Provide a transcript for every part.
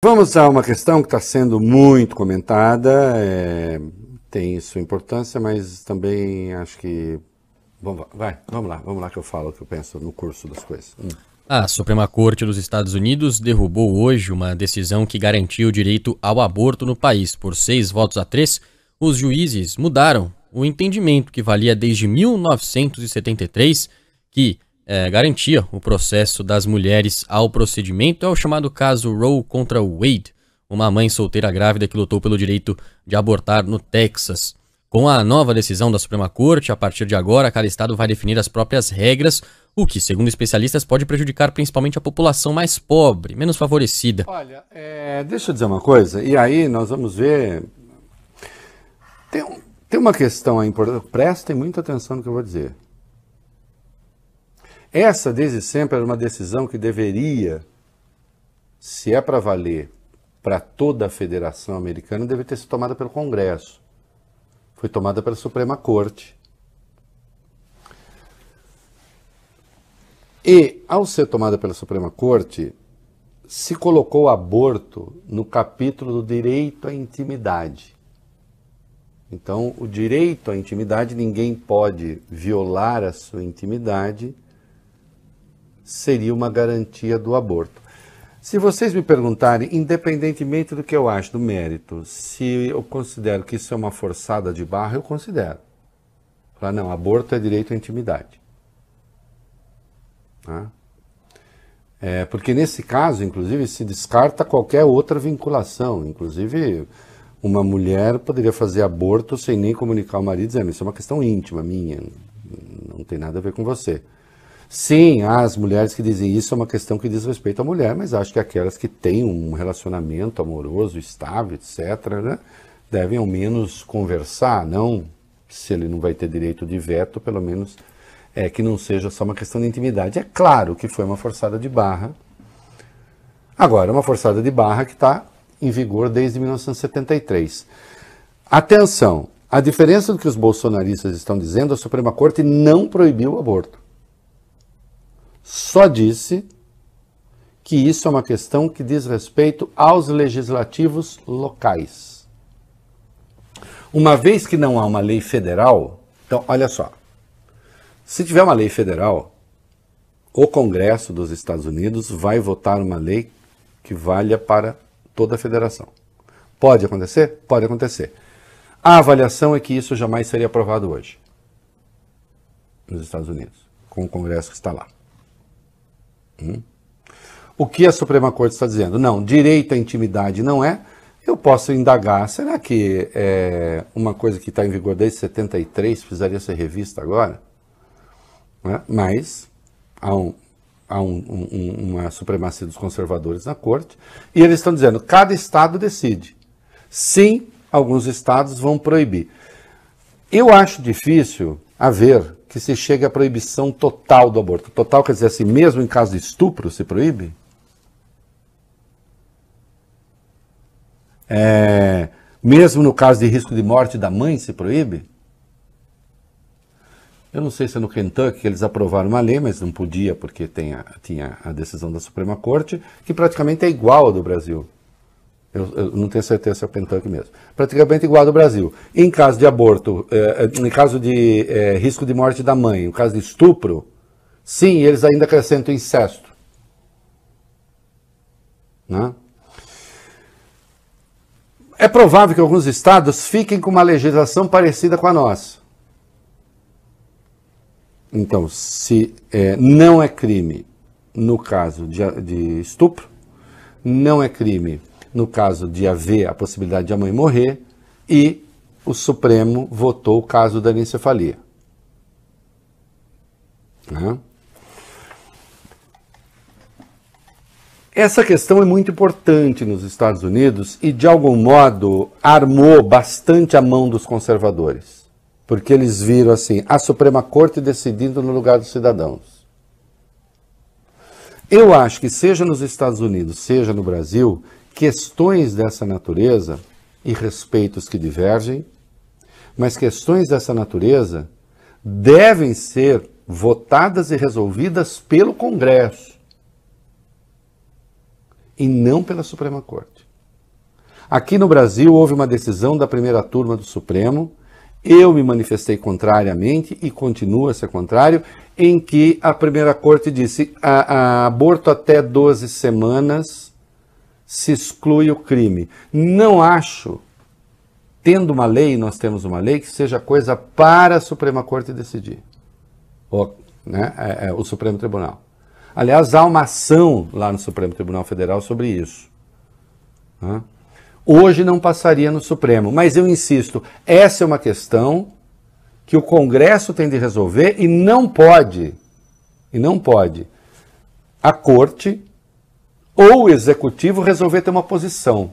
Vamos a uma questão que está sendo muito comentada, tem sua importância, mas também acho que... Vamos lá que eu falo o que eu penso no curso das coisas. A Suprema Corte dos Estados Unidos derrubou hoje uma decisão que garantia o direito ao aborto no país. Por 6 votos a 3, os juízes mudaram o entendimento que valia desde 1973, que garantia o processo das mulheres ao procedimento. É o chamado caso Roe contra Wade, uma mãe solteira grávida que lutou pelo direito de abortar no Texas. Com a nova decisão da Suprema Corte, a partir de agora, cada estado vai definir as próprias regras, o que, segundo especialistas, pode prejudicar principalmente a população mais pobre, menos favorecida. Olha, deixa eu dizer uma coisa, e aí nós vamos ver... Tem uma questão aí importante, prestem muita atenção no que eu vou dizer. Essa, desde sempre, era uma decisão que deveria, se é para valer para toda a Federação Americana, deve ter sido tomada pelo Congresso. Foi tomada pela Suprema Corte. E, ao ser tomada pela Suprema Corte, se colocou o aborto no capítulo do direito à intimidade. Então, o direito à intimidade, ninguém pode violar a sua intimidade, seria uma garantia do aborto. Se vocês me perguntarem, independentemente do que eu acho do mérito, se eu considero que isso é uma forçada de barra, eu considero. Falar, não, aborto é direito à intimidade. Porque nesse caso, inclusive, se descarta qualquer outra vinculação. Inclusive, uma mulher poderia fazer aborto sem nem comunicar ao marido, dizendo, isso é uma questão íntima minha, não tem nada a ver com você. Sim, há as mulheres que dizem isso é uma questão que diz respeito à mulher, mas acho que aquelas que têm um relacionamento amoroso, estável, etc., né, devem ao menos conversar, não, se ele não vai ter direito de veto, pelo menos que não seja só uma questão de intimidade. É claro que foi uma forçada de barra, agora uma forçada de barra que está em vigor desde 1973. Atenção, a diferença do que os bolsonaristas estão dizendo, a Suprema Corte não proibiu o aborto. Só disse que isso é uma questão que diz respeito aos legislativos locais. Uma vez que não há uma lei federal, então, olha só, se tiver uma lei federal, o Congresso dos Estados Unidos vai votar uma lei que valha para toda a federação. Pode acontecer? Pode acontecer. A avaliação é que isso jamais seria aprovado hoje, nos Estados Unidos, com o Congresso que está lá. O que a Suprema Corte está dizendo? Não, direito à intimidade não é. Eu posso indagar, será que uma coisa que está em vigor desde 73 precisaria ser revista agora? Mas há uma supremacia dos conservadores na Corte, e eles estão dizendo, cada estado decide. Sim, alguns estados vão proibir. Eu acho difícil haver que se chegue à proibição total do aborto. Total quer dizer assim, mesmo em caso de estupro se proíbe? Mesmo no caso de risco de morte da mãe se proíbe? Eu não sei se é no Kentucky que eles aprovaram uma lei, mas não podia porque tinha a decisão da Suprema Corte, que praticamente é igual ao do Brasil. Eu não tenho certeza se é o Kentucky mesmo. Praticamente igual ao do Brasil. Em caso de aborto, em caso de risco de morte da mãe, em caso de estupro, sim, eles ainda acrescentam incesto. Né? É provável que alguns estados fiquem com uma legislação parecida com a nossa. Então, se não é crime no caso de estupro, não é crime no caso de haver a possibilidade de a mãe morrer, e o Supremo votou o caso da anencefalia. Essa questão é muito importante nos Estados Unidos e, de algum modo, armou bastante a mão dos conservadores. Porque eles viram assim, a Suprema Corte decidindo no lugar dos cidadãos. Eu acho que seja nos Estados Unidos, seja no Brasil, questões dessa natureza, e respeitos que divergem, mas questões dessa natureza devem ser votadas e resolvidas pelo Congresso. e não pela Suprema Corte. Aqui no Brasil houve uma decisão da primeira turma do Supremo, eu me manifestei contrariamente e continuo a ser contrário, em que a primeira corte disse a aborto até 12 semanas se exclui o crime. Não acho, tendo uma lei, nós temos uma lei, que seja coisa para a Suprema Corte decidir, o Supremo Tribunal. Aliás, há uma ação lá no Supremo Tribunal Federal sobre isso. Hoje não passaria no Supremo, mas eu insisto, essa é uma questão que o Congresso tem de resolver e não pode a Corte ou o Executivo resolver ter uma posição.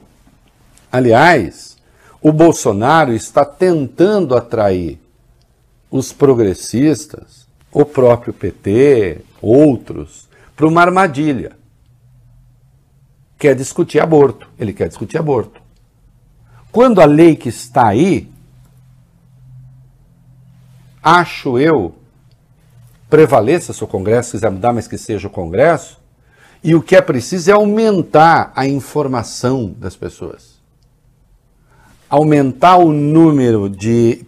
Aliás, o Bolsonaro está tentando atrair os progressistas, o próprio PT, outros, para uma armadilha. Quer discutir aborto, ele quer discutir aborto. Quando a lei que está aí, acho eu, prevaleça se o Congresso quiser mudar, mas que seja o Congresso, e o que é preciso é aumentar a informação das pessoas. Aumentar o número de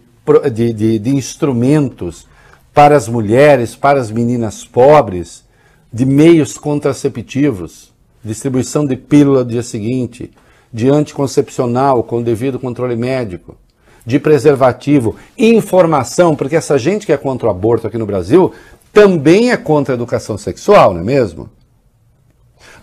instrumentos para as mulheres, para as meninas pobres, de meios contraceptivos, distribuição de pílula no dia seguinte, de anticoncepcional com devido controle médico, de preservativo, informação, porque essa gente que é contra o aborto aqui no Brasil também é contra a educação sexual, não é mesmo?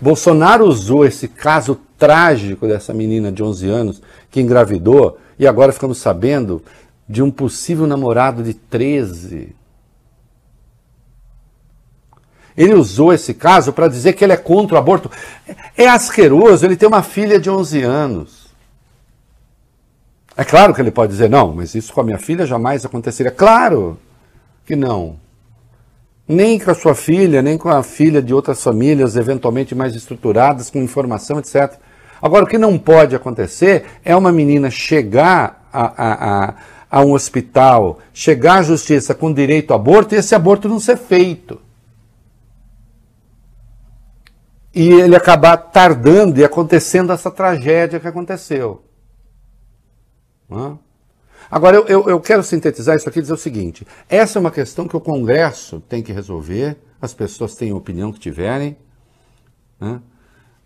Bolsonaro usou esse caso trágico dessa menina de 11 anos que engravidou e agora ficamos sabendo de um possível namorado de 13. Ele usou esse caso para dizer que ele é contra o aborto. É asqueroso, ele tem uma filha de 11 anos. É claro que ele pode dizer, não, mas isso com a minha filha jamais aconteceria. Claro que não. Nem com a sua filha, nem com a filha de outras famílias, eventualmente mais estruturadas, com informação, etc. Agora, o que não pode acontecer é uma menina chegar a um hospital, chegar à justiça com direito ao aborto e esse aborto não ser feito. E ele acabar tardando e acontecendo essa tragédia que aconteceu. Agora, eu quero sintetizar isso aqui e dizer o seguinte, essa é uma questão que o Congresso tem que resolver, as pessoas têm a opinião que tiverem,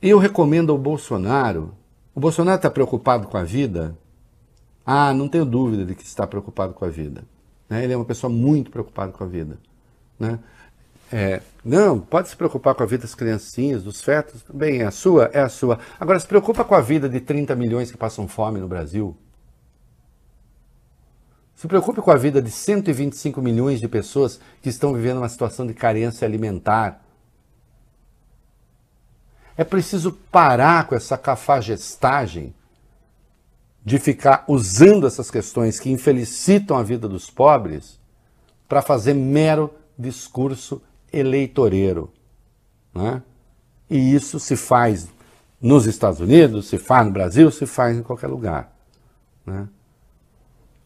e eu recomendo ao Bolsonaro, o Bolsonaro está preocupado com a vida? Não tenho dúvida de que está preocupado com a vida. Ele é uma pessoa muito preocupada com a vida. Não, pode se preocupar com a vida das criancinhas, dos fetos, bem, é a sua. Agora, se preocupa com a vida de 30 milhões que passam fome no Brasil. Se preocupe com a vida de 125 milhões de pessoas que estão vivendo uma situação de carência alimentar. É preciso parar com essa cafajestagem de ficar usando essas questões que infelicitam a vida dos pobres para fazer mero discurso eleitoreiro. E isso se faz nos Estados Unidos, se faz no Brasil, se faz em qualquer lugar.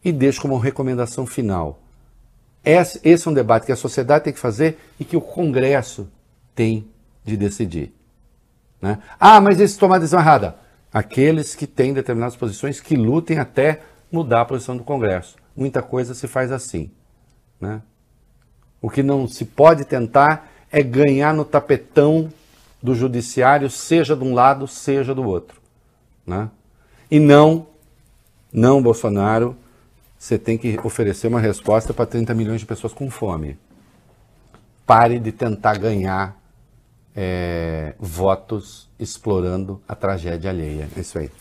E deixo como recomendação final. Esse é um debate que a sociedade tem que fazer e que o Congresso tem de decidir. Mas esse tomar a decisão errada. Aqueles que têm determinadas posições que lutem até mudar a posição do Congresso. Muita coisa se faz assim. O que não se pode tentar é ganhar no tapetão do judiciário, seja de um lado, seja do outro. E não, Bolsonaro, você tem que oferecer uma resposta para 30 milhões de pessoas com fome. Pare de tentar ganhar votos explorando a tragédia alheia. É isso aí.